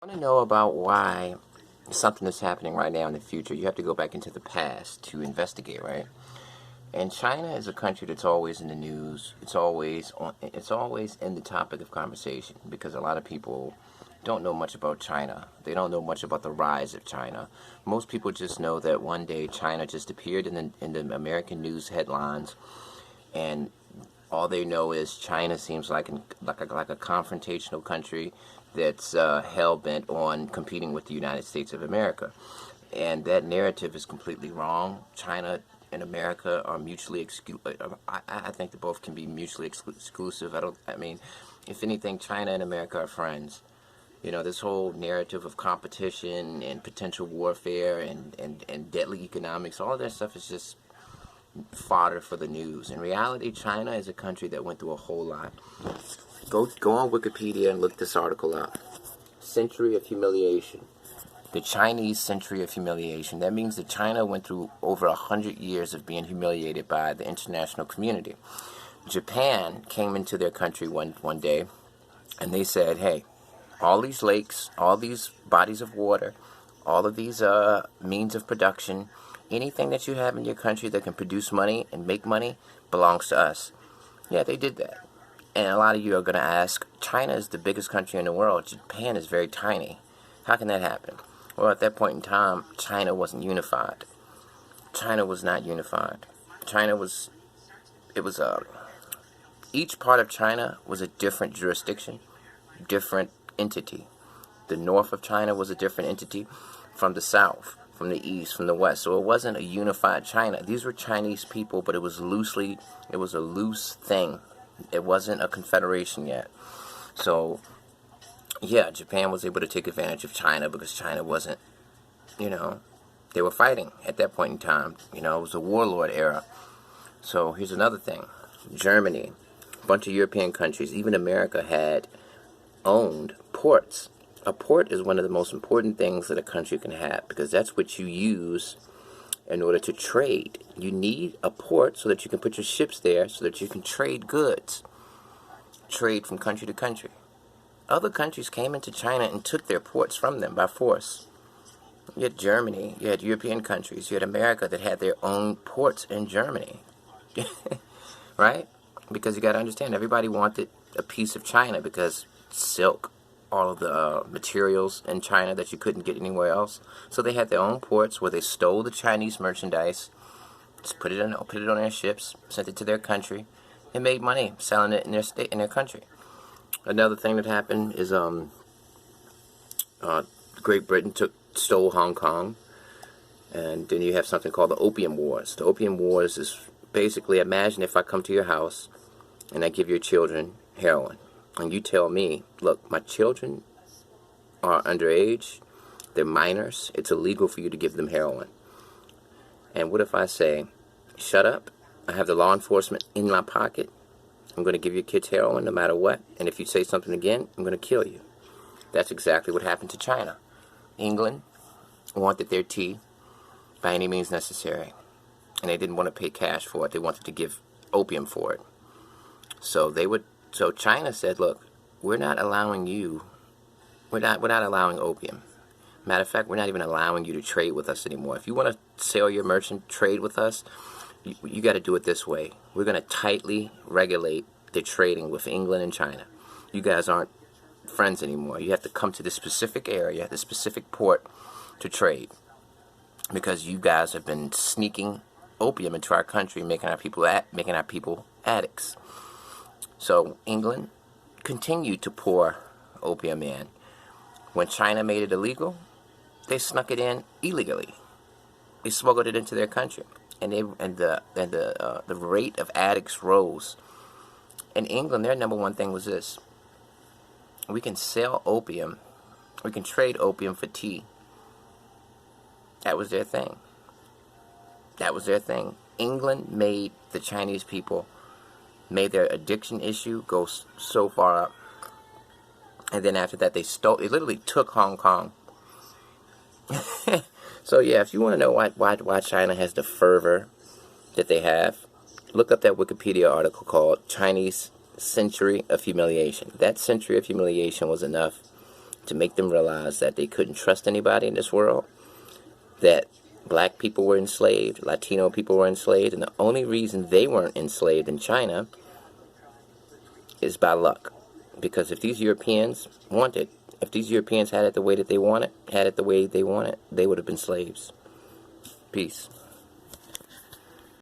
Want to know about why something is happening right now in the future, you have to go back into the past to investigate, right? And China is a country that's always in the news. It's always in the topic of conversation because a lot of people don't know much about China. They don't know much about the rise of China. Most people just know that one day China just appeared in the American news headlines, and all they know is China seems like a confrontational country that's hell-bent on competing with the United States of America. And that narrative is completely wrong. China and America are mutually exclusive. I think that both can be mutually exclusive. I mean, if anything, China and America are friends. You know, this whole narrative of competition and potential warfare and deadly economics, all of that stuff is just fodder for the news. In reality, China is a country that went through a whole lot. Go on Wikipedia and look this article up. Century of Humiliation. The Chinese Century of Humiliation. That means that China went through over 100 years of being humiliated by the international community. Japan came into their country one day, and they said, hey, all these lakes, all these bodies of water, all of these means of production, anything that you have in your country that can produce money and make money belongs to us. Yeah, they did that. And a lot of you are going to ask, China is the biggest country in the world. Japan is very tiny. How can that happen? Well, at that point in time, China wasn't unified. China was not unified. Each part of China was a different jurisdiction, different entity. The north of China was a different entity from the south, from the east, from the west. So it wasn't a unified China. These were Chinese people, but it was a loose thing. It wasn't a confederation yet. So, yeah, Japan was able to take advantage of China because China wasn't, they were fighting at that point in time. It was a warlord era. So here's another thing. Germany, a bunch of European countries, even America had owned ports. A port is one of the most important things that a country can have because that's what you use in order to trade. You need a port so that you can put your ships there so that you can trade goods. Trade from country to country. Other countries came into China and took their ports from them by force. You had Germany, you had European countries, you had America that had their own ports in Germany. Right? Because you got to understand, everybody wanted a piece of China because silk, all of the materials in China that you couldn't get anywhere else. So they had their own ports where they stole the Chinese merchandise, just put it on their ships, sent it to their country, and made money selling it in their state, in their country. Another thing that happened is Great Britain stole Hong Kong, and then you have something called the Opium Wars. The Opium Wars is basically, imagine if I come to your house and I give your children heroin. And you tell me, look, my children are underage, they're minors, it's illegal for you to give them heroin. And what if I say, shut up, I have the law enforcement in my pocket, I'm going to give your kids heroin no matter what, and if you say something again, I'm going to kill you. That's exactly what happened to China. England wanted their tea by any means necessary, and they didn't want to pay cash for it, they wanted to give opium for it. So China said, look, we're not allowing opium. Matter of fact, we're not even allowing you to trade with us anymore. If you want to sell your merchant trade with us, you got to do it this way. We're going to tightly regulate the trading with England and China. You guys aren't friends anymore. You have to come to this specific area, this specific port to trade. Because you guys have been sneaking opium into our country, making our people addicts. So England continued to pour opium in. When China made it illegal, they snuck it in illegally. They smuggled it into their country, and the rate of addicts rose. In England, their number one thing was this: we can sell opium, we can trade opium for tea. That was their thing. England made the Chinese people, made their addiction issue go so far up. And then after that, they literally took Hong Kong. So yeah, if you want to know why China has the fervor that they have, look up that Wikipedia article called Chinese Century of Humiliation. That Century of Humiliation was enough to make them realize that they couldn't trust anybody in this world, that black people were enslaved, Latino people were enslaved, and the only reason they weren't enslaved in China is by luck. Because if these Europeans if these Europeans had it the way that they want it, they would have been slaves. Peace.